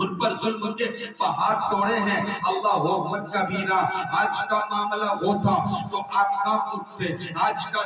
ان پر ظلم کے پہاڑ توڑے ہیں۔ اللہ اکبر کبیرہ۔ آج کا معاملہ ہوتا تو آپ کہاں اٹھتے؟ آج کا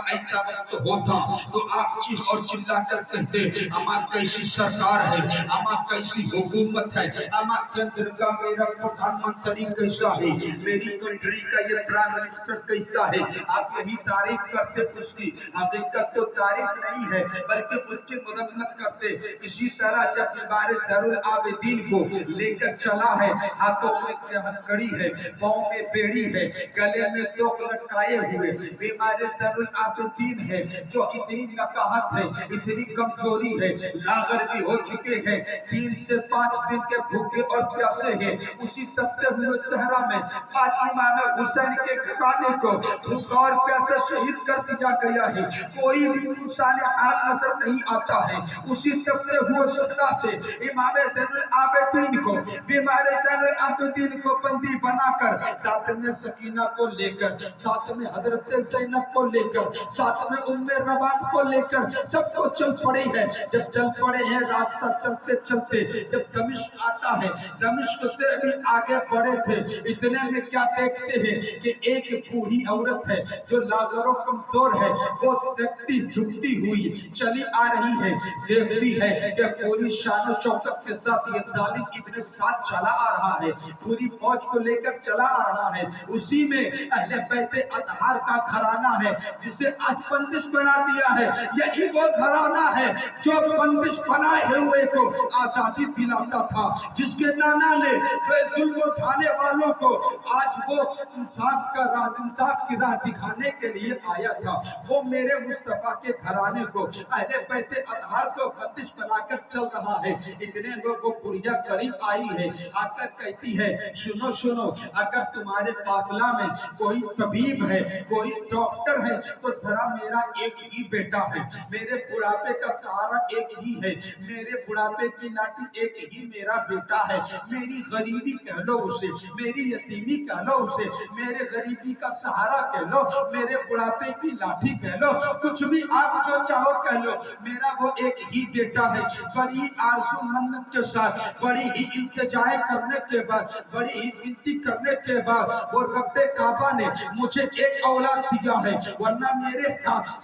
ایسا وقت ہوتا تو آپ چیخ اور چلا کر کہتے اما کیسی سرکار ہے، اما کیسی حکومت ہے، اما کیندر کا میرا پردھان منتری کیسا ہے، میری کنٹری کا یہ پرائم منسٹر کیسا ہے۔ آپ یہی تعریف کرتے اس کی، حقیقت تو تعریف نہیں ہے بلکہ اس کی مذمت کرتے۔ اسی طرح جب بیمار ضرور عابدین کو لے کر چلا ہے، ہاتھوں میں ہتھکڑی ہے، پاؤں میں بیڑی ہے، گلے میں توق لٹکائے ہوئے بیمار ضرور عابدین ہے، جو اتنی نقاہت ہے، اتنی کمزوری ہے، لاغر بھی ہو چکے ہیں، 3 سے 5 دن کے بھوکے اور پیاسے ہیں۔ اسی تپتے ہوئے صحرا میں آج امام حسین کے گھرانے کو بھوکا اور پیاسے شہید کر دیا گیا ہے، کوئی بھی انسان حال نظر نہیں آتا ہے۔ اسی تپتے ہوئے صحرا سے امام زین العابدین کو، بیمار زین العابدین کو بندی بنا کر، ساتھ میں سکینہ کو لے کر، ساتھ میں حضرت زینب کو لے کر، ساتھ میں ام روان کو لے کر سب کو چل پڑے ہیں۔ جب چل پڑے ہیں راستہ چلتے چلتے جب دمشق آتا ہے، دمشق سے بھی آگے بڑھے تھے، اتنے میں کیا دیکھتے ہیں کہ ایک بوڑھی عورت ہے جو لاغر و کمزور ہے، وہ دیکھتی جھکتی ہوئی چلی آ رہی ہے، دیکھتی ہے کہ پوری شان و شوکت کے ساتھ یہ ظالم ابن سعد چلا آ رہا ہے، پوری فوج کو لے کر چلا آ رہا ہے۔ اسی میں اہل بیت اطہار کا گھرانہ ہے جسے آج بندش بنا دیا ہے۔ یہی وہ گھرانہ ہے جو بندش بنائے ہوئے کو آزادی دلاتا تھا، جس کے نانا نے ظلم اٹھانے والوں کو آج وہ انصاف کی راہ دکھانے کے لیے آیا تھا۔ وہ میرے مصطفیٰ کے گھرانے کو، اہل بیت اطہار کو بندش بنا کر چل رہا ہے۔ اتنے وہ بڑھیا قریب آئی ہے، آ کر کہتی ہے سنو سنو، اگر تمہارے قافلہ میں کوئی طبیب ہے، کوئی ڈاکٹر ہے تو ذرا میرا ایک ہی بیٹا ہے، میرے بڑھاپے کا سہارا ایک ہی ہے، میرے بڑھاپے کی لاٹھی ایک ہی میرا بیٹا ہے، میری غریبی کہہ لو اسے، میری یتیمی کہہ لو اسے، میرے غریبی کا سہارا کہہ لو، میرے بڑھاپے کی لاٹھی کہہ لو، کچھ بھی آپ جو چاہو کہہ لو، میرا وہ ایک ہی بیٹا ہے۔ بڑی آرزو منت کے ساتھ، بڑی ہی التجائے کرنے کے بعد، بڑی ہی بنتی کرنے کے بعد وہ رب کعبہ نے مجھے ایک اولاد دیا ہے، ورنہ میرے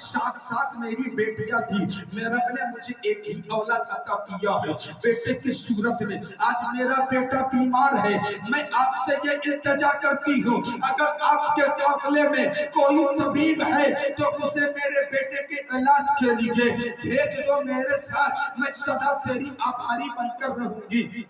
ساتھ ساتھ میری بیٹیاں تھی، میرے رب نے مجھے ایک ہی اولاد عطا کیا ہے بیٹے کی صورت میں۔ آج میرا بیٹا بیمار ہے، میں آپ سے یہ التجا کرتی ہوں، اگر آپ کے قافلے میں کوئی طبیب ہے تو اسے میرے بیٹے کے علاج کے لیے بھیج دو میرے ساتھ، میں سدا تیری آبھاری بن کر رہوں گی،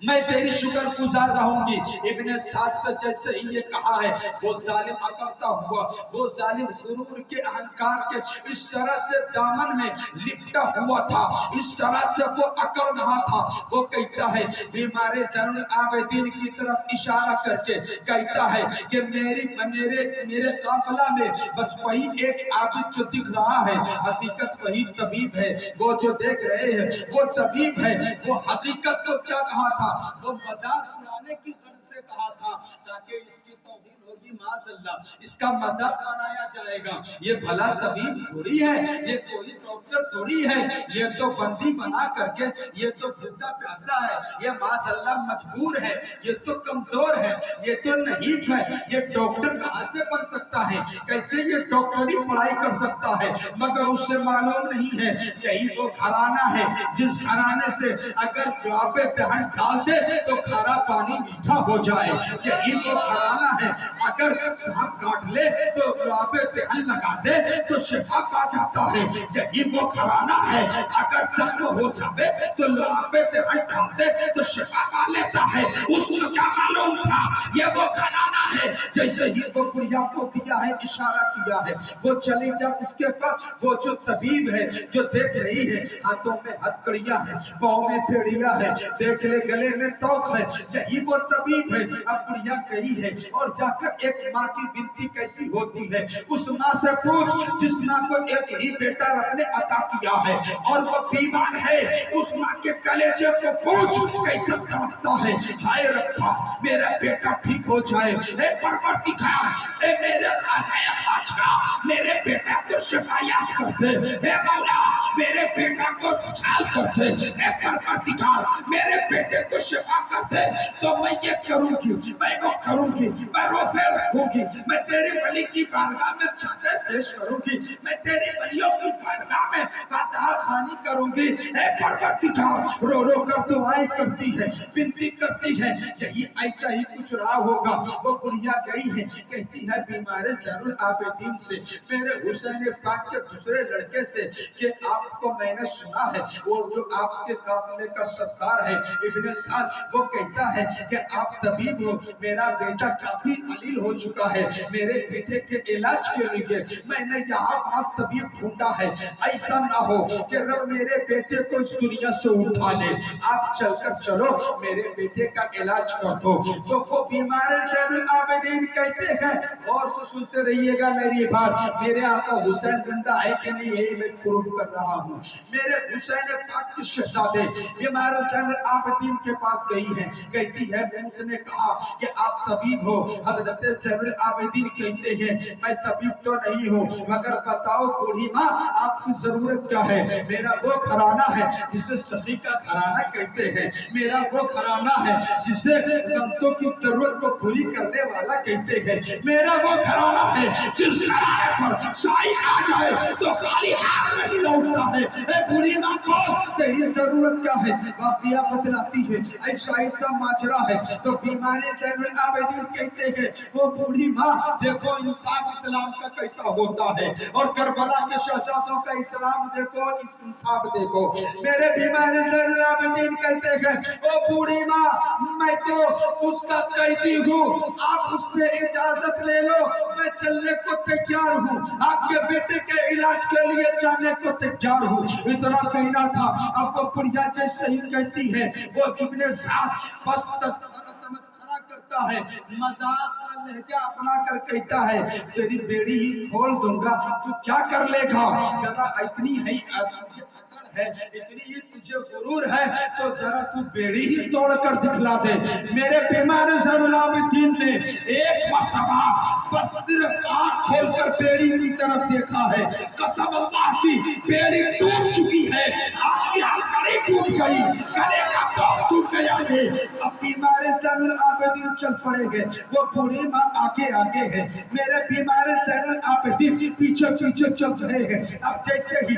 میں تیری شکر گزار رہوں گی۔ ابن سعد سے جیسے ہی یہ کہا ہے، وہ ظالم اکڑتا ہوا، وہ ظالم غرور کے اہنکار کے اس طرح سے دامن میں لپٹا ہوا تھا، اس طرح سے وہ اکڑ رہا تھا۔ وہ کہتا ہے بیمار زین العابدین کی طرف اشارہ کر کے کہتا ہے کہ میرے قافلہ میں بس وہی ایک عابد جو دکھ رہا ہے، حقیقت وہی طبیب ہے، وہ جو دیکھ رہے ہیں وہ طبیب ہے۔ وہ حقیقت کو کیا کہا تھا؟ وہ مذاق اڑانے کی غرض سے کہا تھا تاکہ اس کی توہین ہوگی، معاذ اللہ اس کا مذاق بنایا جائے گا۔ یہ بھلا طبیب تھوڑی ہے، یہ کوئی ڈاکٹر تھوڑی ہے، یہ تو بندی بنا کر کے، یہ تو بھوکا پیاسا ہے، یہ معاذ اللہ مجبور ہے، یہ تو کمزور ہے، یہ تو نحیف ہے، یہ ڈاکٹر کہاں سے بن سکتا ہے، کیسے یہ ڈاکٹری پڑھائی کر سکتا ہے؟ مگر اس سے معلوم نہیں ہے یہی وہ گھرانہ ہے جس گھرانے سے اگر لعاب دہن ڈال دے تو کھارا پانی میٹھا ہو جائے، یہی وہ گھرانہ ہے اگر سانپ کاٹ لے تو لعاب دہن لگا دے تو شفا پا جاتا ہے، یہی وہ گھرانہ ہے اگر زخم ہو جاوے تو لعاب دہن ڈال دے تو شفا پا لیتا ہے۔ اس کو کیا معلوم تھا یہ وہ گھرانہ ہے؟ جیسے ہی وہ بڑھیا کو دیا ہے، اشارہ کیا ہے، وہ چلی جا اس کے پاس، وہ جو طبیب ہے جو دیکھ رہی ہے، ہاتھوں میں ہتھکڑیاں ہے، پاؤں میں پھیڑیاں ہے، دیکھ لے گلے میں توق ہے، یہی وہ طبیب ہے۔ اب بڑھیا کہی ہے اور جا کر ایک ماں کی بنتی کیسی ہوتی ہے، اس ماں سے پوچھ جس ماں کو ایک ہی بیٹا رب نے عطا کیا ہے اور وہ بیمار ہے، اس ماں کے کلیجے کو पूछ कैसा तड़पता है, हाय रब्बा मेरा बेटा ठीक हो जाए, ए परवरदिगार ए मेरे खाजा मेरे बेटा को शिफायाब कर दे, हे मौला मेरे बेटा को खुशहाल कर दे, हे परवरदिगार मेरे बेटे को शिफा कर दे। तो मैं ये करूंगी, मैं वो करूंगी, मैं रोजे रखूंगी, मैं तेरे वली की बारगाह में चादर पेश करूंगी, मैं तेरे वलियों की बारगाह में फातिहा खानी करूंगी। हे परवरदिगार रो रो कर दुआएं करती है, विनती करती है। यही ऐसा ही कुछ रहा होगा। वो बुढ़िया गई है, कहती है बीमार जैनुल आबिदीन से, मेरे हुसैन पाक के दूसरे लड़के से, कि आपको मैंने सुना है वो जो आपके काफिले का सरदार है इब्ने साद, वो कहता है कि आप तबीब हो, मेरा बेटा काफी अलील हो चुका है, मेरे बेटे के इलाज के लिए मैंने यहाँ पास तबीब ढूंढा है। ऐसा ना हो कि रब मेरे बेटे को इस दुनिया से उठा ले, आप चलकर चलो मेरे बेटे का इलाज कर दो। तो वो बीमार जैनुल आबिदीन कहते हैं, और से सुनते रहिएगा मेरी बात, मेरे आका हुसैन जिंदा है कि नहीं यही मैं प्रूव कर रहा हूँ। मेरे हुसैन पाक की शहजादे बीमार जैनुल आबिदीन के पास गई है, कहती है उसने कहा कि आप तबीब हो। हजरत जैनुल आबिदीन कहते हैं मैं तबीब तो नहीं हूँ, मगर बताओ बूढ़ी माँ आपकी जरूरत क्या है। मेरा वो घराना है जिसे सखी का घराना कहते हैं, मेरा वो घराना है जिसे बंदों की जरूरत को पूरी करने वाला कहते हैं, मेरा वो घराना है जिस घराने पर साई आ जाए तो खाली हाथ नहीं लौटता है। ए बूढ़ी माँ को तेरी जरूरत क्या है, वाक़िया बतलाती है। ऐसा ऐसा माजरा है। तो बीमारी जैनुल आबिदीन कहते हैं वो बूढ़ी माँ देखो इंसान इस्लाम का कैसा होता है, और करबला के शहजादों का इस्लाम देखो, इंसाफ देखो। मेरे बीमारी जैनुल आबिदीन कहते हैं वो बूढ़ी माँ मैं तो उसका कैदी हूँ, आप उससे इजाजत ले लो, मैं चलने को तैयार हूँ, आपके बेटे के इलाज के लिए जाने को तैयार हूँ। इतना कहना था। अब वो बुढ़िया जैसे ही कहती है वो इब्ने साद बस तमस्खरा करता है, मजाक का लहजा अपना कर कहता है तेरी बेड़ी ही खोल दूंगा, तू क्या कर लेगा। जरा इतनी है इतनी ही तुझे गुरूर है तो जरा तू बेड़ी ही तोड़ कर दिखला दे। मेरे बीमार जैनुल आबिदीन ने एक मरतबा बस सिर्फ आंख खोलकर बेड़ी की तरफ देखा है, कसम अल्लाह की बेड़ी टूट चुकी है, आपकी हथकड़ी टूट गई, गले का तोड़ टूट गया है। अब बीमार जैनुल आबिदीन चल पड़ेंगे, वो बूढ़ी माँ आगे आगे है, मेरे बीमार जैनुल आबिदीन पीछे पीछे चल रहे हैं। अब जैसे ही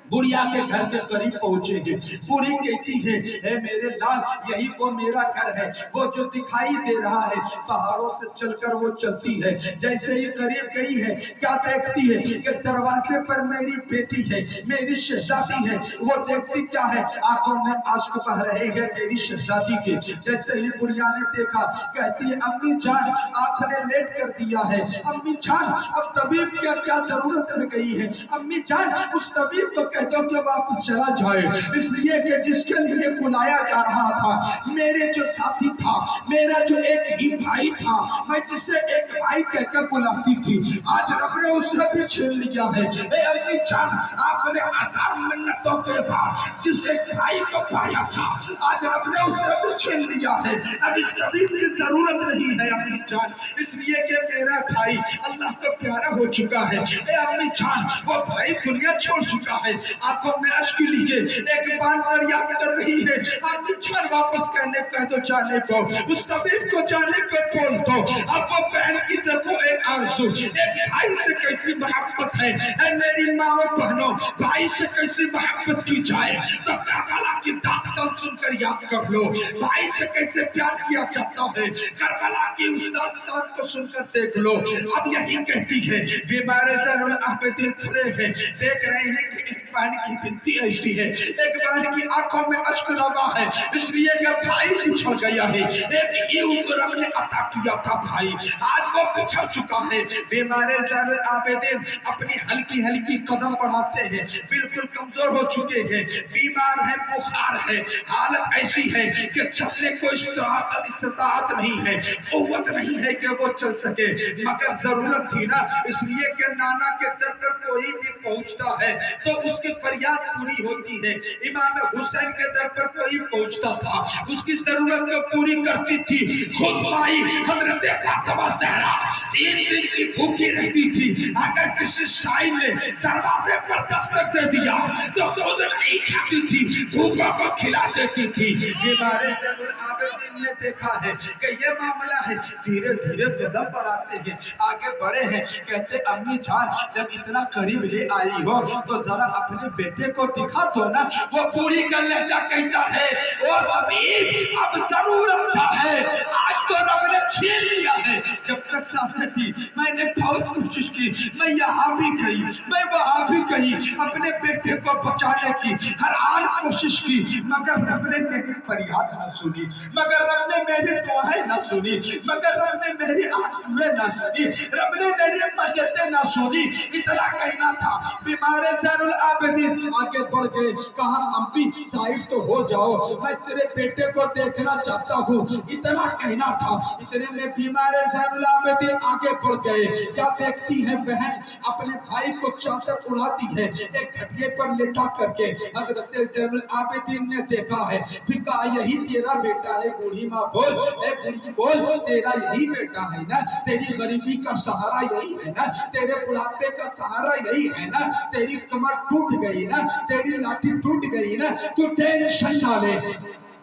बुढ़िया के घर के करीब पहुंचेंगे, बूढ़ी कहती है ए मेरे लाल यही वो मेरा घर है, वो जो दिखाई दे रहा है पहाड़ों से चलकर वो चलती है। जैसे ही करीब गई है क्या देखती है कि दरवाजे पर मेरी बेटी है, मेरी शहजादी है। वो देखती क्या है, आंखों में आंसू बह रहे हैं मेरी शहजादी के। जैसे ही बुढ़िया ने देखा कहती है अम्मी जान आपने लेट कर दिया है, अम्मी जान अब तबीब की क्या जरूरत रह गई है, अम्मी जान उस तबीब को कह दो कि वापस चला जाए, इसलिए कि जिसके लिए बुलाया जा रहा था मेरे जो साथी था, मेरा जो एक ही भाई था, मैं जिसे एक भाई कहकर बुलाती थी, आज रब ने उसे भी छीन लिया है। ए अम्मी जान आपने 1000 मिन्नतों के बाद जिस एक भाई को पाया था आज रब ने उसे भी छीन लिया है। अब इस तबीब की जरूरत नहीं है अम्मी जान, इसलिए कि मेरा भाई अल्लाह को प्यारा हो चुका है। ए अम्मी जान वो भाई दुनिया छोड़ चुका है, आंखों में अश्क लिए एक बार याद कर रही है, अम्मी जान वापस कहने कह दो जाने को, उस तबीब को जाने को बोल दो। अब वो बहन की देखो एक आरज़ू, एक भाई से कैसी मोहब्बत है, मेरी माँ और बहनों भाई से कैसी मोहब्बत की जाए तो करबला की दास्तान सुनकर याद कर लो, भाई से कैसे प्यार किया जाता है करबला की उस दास्तान को सुनकर देख लो। अब यही कहती है बीमार जैनुल आबिदीन खड़े हैं, देख रहे हैं कि एक बहन की बिनती ऐसी है, एक बहन की आंखों में अश्क लगा है, इसलिए कि भाई पिछड़ गया है, एक ही उनको रब ने अता किया था भाई, आज वो पिछड़ चुका है। बीमार जैनुल आबिदीन अपनी हल्की हल्की कदम बढ़ाते हैं, बिल्कुल कमजोर हो चुके हैं, बीमार है, बुखार है, हालत ऐसी है कि चलने को इस्ताअत नहीं है, कुव्वत नहीं है कि वो चल सके, मगर जरूरत थी ना, इसलिए कि नाना के दर पर कोई भी पहुंचता है तो उस उसकी फरियाद पूरी होती है। इमाम हुसैन के दर पर कोई पहुंचता था, उसकी जरूरत को पूरी करती थी। खुद माई हजरत फातिमा ज़हरा 3 दिन की भूखी रहती थी। अगर किसी साई ने दरवाजे पर दस्तक दे दिया तो खुद नहीं खाती थी, भूखों को खिला देती थी। ये बारे ज़ैनुल आबिदीन ने देखा है कि ये मामला है। धीरे धीरे कदम बढ़ाते हैं, आगे बढ़े हैं। कहते अम्मी जान जब इतना करीब ले आई हो तो जरा अपने बेटे को दिखा दो ना। वो पूरी करने जा कहता है ओ हबीब अब जरूरत क्या है, आज तो रब ने छीन लिया है। जब तक सांसें थी मैंने बहुत कोशिश की, मैं यहाँ भी गई, मैं वहाँ भी गई, अपने बेटे को बचाने की हर हाल कोशिश की, मगर रब ने मेरी फरियाद न सुनी, मगर रब ने मेरी दुआएं न सुनी, मगर रब ने मेरी आंसुएं न सुनी, रब ने मेरी मन्नतें न सुनी। इतना कहना था। बीमार ज़ैनुल आबिदीन आगे बढ़ गए, कहा अम्मी साइड तो हो जाओ, मैं तेरे बेटे को देखना चाहता हूँ। इतना कहना था। इतने में बीमार ज़ैनुल आबिदीन आगे बढ़ गए। क्या देखती है बहन, अपने भाई को चादर उड़ाती है एक खटिए पर लेटा करके। हजरत ज़ैनुल आबिदीन ने देखा है, फिर कहा यही तेरा बेटा है। बूढ़ी माँ बोल, ए बूढ़ी बोल, तेरा यही बेटा है ना, तेरी गरीबी का सहारा यही है ना, तेरे बुढ़ापे का सहारा यही है ना, तेरी कमर टूट गई ना, तेरी लाठी टूट गई ना, तू टेंशन ना ले।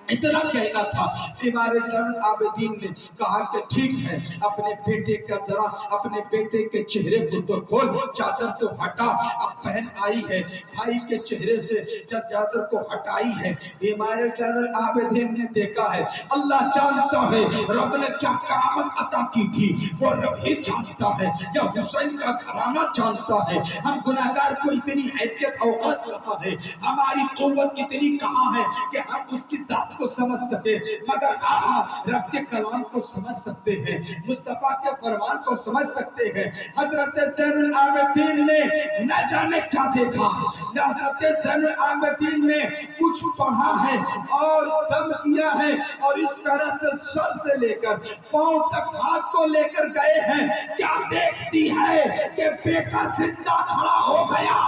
इतना कहना था। इमाम ज़ैनुल आबिदीन ने कहा कि ठीक है, अपने बेटे का जरा अपने बेटे के चेहरे को तो खोल, चादर तो हटा। अब बहन आई है, भाई के चेहरे से जब चादर को हटाई है, इमाम ज़ैनुल आबिदीन ने देखा है। अल्लाह जानता है रब ने क्या करामत अता की थी, वो रब ही जानता है, या हुसैन का घराना जानता है। हम गुनाहगार को इतनी हैसियत औकात कहाँ है, हमारी क़ुव्वत इतनी कहाँ है कि हम उसकी जात को समझ सके, मगर रब के कलाम को समझ सकते हैं, मुस्तफा के फरमान को समझ सकते हैं। हजरत ज़ैनुल आबिदीन ने न जाने क्या देखा, हजरत ज़ैनुल आबिदीन ने कुछ पढ़ा है और दम किया है, और इस तरह से सर से लेकर पांव तक हाथ को लेकर गए हैं। क्या देखती है कि बेटा जिंदा खड़ा हो गया,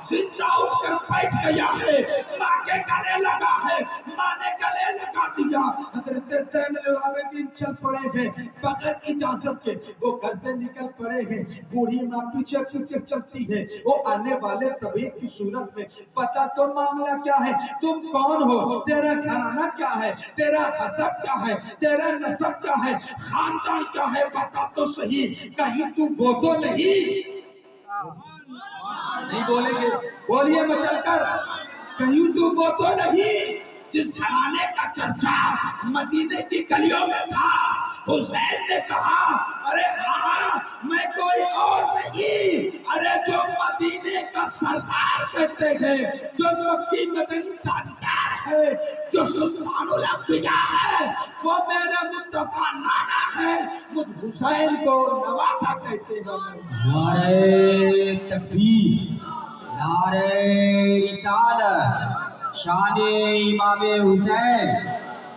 जिंदा उठकर बैठ गया है, माँ के गले लगा है, माँ ने गले लगा दिया। हजरत ज़ैनुल आबिदीन चल पड़े हैं बगैर इजाजत के, वो घर से निकल पड़े हैं। बूढ़ी माँ पीछे पीछे चलती है, वो आने वाले तबीब की सूरत में, पता तो मामला क्या है, तुम कौन हो, तेरा घराना क्या है, तेरा हसब क्या है, तेरा नसब क्या है, खानदान क्या है, बता तो सही, कहीं तू वो तो नहीं बोलेंगे, बोलिए मचल कर, कहीं तू वो तो नहीं जिस घराने का चर्चा मदीने की गलियों में था। हुसैन ने कहा अरे हाँ, मैं कोई और नहीं, अरे जो मदीने का सरदार कहते हैं, जो मक्की मदनी ताजदार है, जो सुल्तानुल अंबिया है, वो मेरे मुस्तफा नाना है, मुझ हुसैन को नवासा कहते हैं। नारे तकबीर, नारे रिसालत, शाने इमाम हुसैन,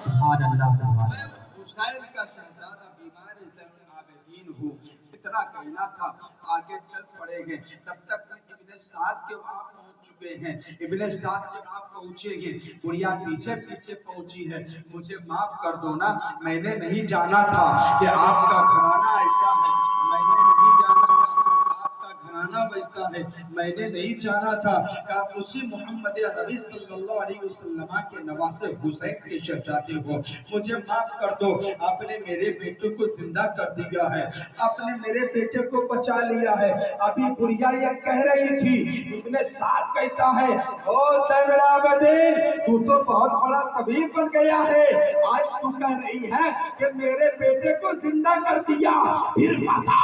सुभान अल्लाह सुभान। मैं उस हुसैन का शहजादा बीमार ज़ैनुल आबिदीन हूँ, इतना कहना था। आगे चल पड़े हैं, तब तक इब्ने साद के आप पहुँच चुके हैं। इब्ने साद के आप पहुँचेंगे, बुढ़िया पीछे पीछे पहुँची है। मुझे माफ कर दो ना, मैंने नहीं जाना था कि आपका घराना ऐसा है, मैंने नहीं जाना था आपका घराना वैसा है, मैंने नहीं जाना था कि आप उसी मोहम्मद अरबी सल्लल्लाहु अलैहि वसल्लम के नवासे हुसैन के शहजादे हो। मुझे माफ कर दो, आपने मेरे बेटे को जिंदा कर दिया है, आपने मेरे बेटे को बचा लिया है। अभी बुढ़िया ये कह रही थी, इब्ने साद कहता है ओ ज़ैनुल आबिदीन, तू तो बहुत बड़ा तबीब बन गया है, आज तू कह रही है कि मेरे बेटे को जिंदा कर दिया, फिर बता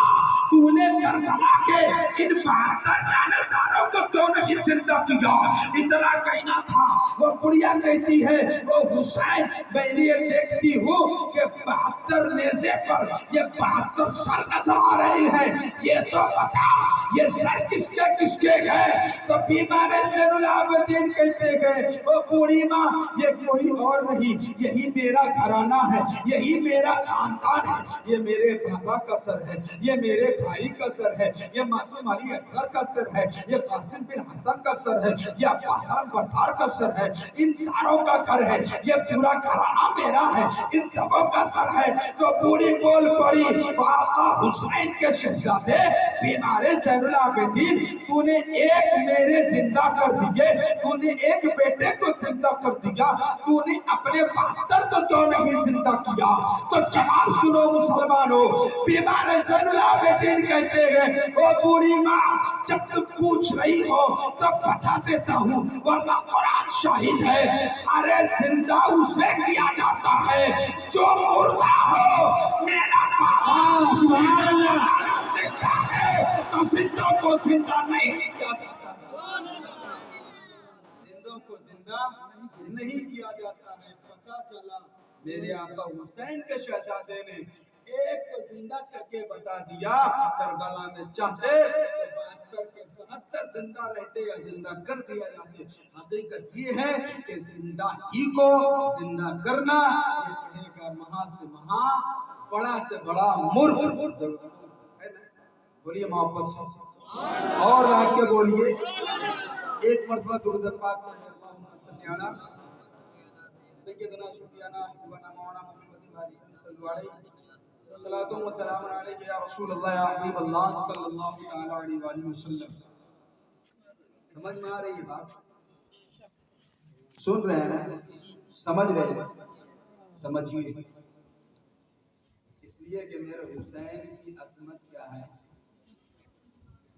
तूने करबला के इन 72 जानसारों को क्यों नहीं जिंदा किया। इतना कहना था। वो बुढ़िया कहती है ओ हुसैन, मैंने ये देखती हूँ कि 72 नेज़े पर ये 72 सर नजर आ रहे हैं, ये तो बता ये सर किसके किसके गए। तो बीमार ज़ैनुल आबिदीन कहते गए ओ बूढ़ी माँ, ये कोई और नहीं, यही मेरा घराना है, यही मेरा खानदान है, ये मेरे पापा का सर है, ये मेरे भाई का सर है, ये मासूम अली असगर का सर है, ये कासिम बिन हसन का सर है, ये अब्बासान बरदार का सर है, इन सारों का घर है, ये पूरा घराना मेरा है, इन सबों का सर है। तो पूरी बोल पड़ी आका हुसैन के शहजादे बीमारे ज़ैनुल आबिदीन, तूने एक मेरे जिंदा कर दिए, तूने एक बेटे को जिंदा कर दिया, तूने अपने 72 को क्यों नहीं जिंदा किया? तो जवाब सुनो मुसलमानों, बीमारे ज़ैनुल आबिदीन कहते हैं ओ बूढ़ी माँ, जब तुम पूछ रही हो तो बता देता हूँ, वरना कुरान शाहिद है। अरे जिंदा उसे किया जाता है जो मुर्दा हो। मेरा बाबा सुभान अल्लाह जिंदा है तो जिंदों को जिंदा नहीं किया जाता, जिंदों को जिंदा नहीं किया जाता है। पता चला मेरे आका हुसैन के शहजादे ने एक को जिंदा करके बता दिया, करबला में चाहते 72 के 72 जिंदा रहते या जिंदा कर दिया जाते। हकीकत ये है कि जिंदा ही को जिंदा करना ये कहेगा महा से महा, बड़ा से बड़ा मूर्ख है ना। बोलिए मोहब्बत और रह के बोलिए एक मरतबा दुरूद पाक सल्लल्लाहु सैयदना शुफियाना हुबना मौलाना मुहम्मद वाली सल्लल्लाहु अलैहि सलातो व सलाम अलैहि या रसूल अल्लाह या हबीब अल्लाह सल्लल्लाहु तआला अलैहि वसल्लम। समझ में आ रही है बात? सुन रहे हैं, समझ रहे हैं? समझिए, इसलिए कि मेरे हुसैन की अजमत क्या है।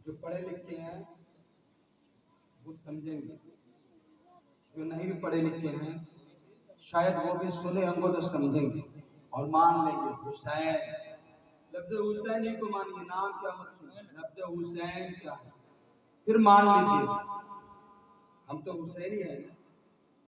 जो पढ़े लिखे हैं वो समझेंगे, जो नहीं भी पढ़े लिखे हैं शायद वो भी सुने होंगे तो समझेंगे और मान लेंगे हुसैन। लफ्ज़ हुसैन ही को मानिए, नाम क्या मत सुनिए, लफ्ज़ हुसैन क्या है फिर मान लीजिए। हम तो हुसैन ही हैं।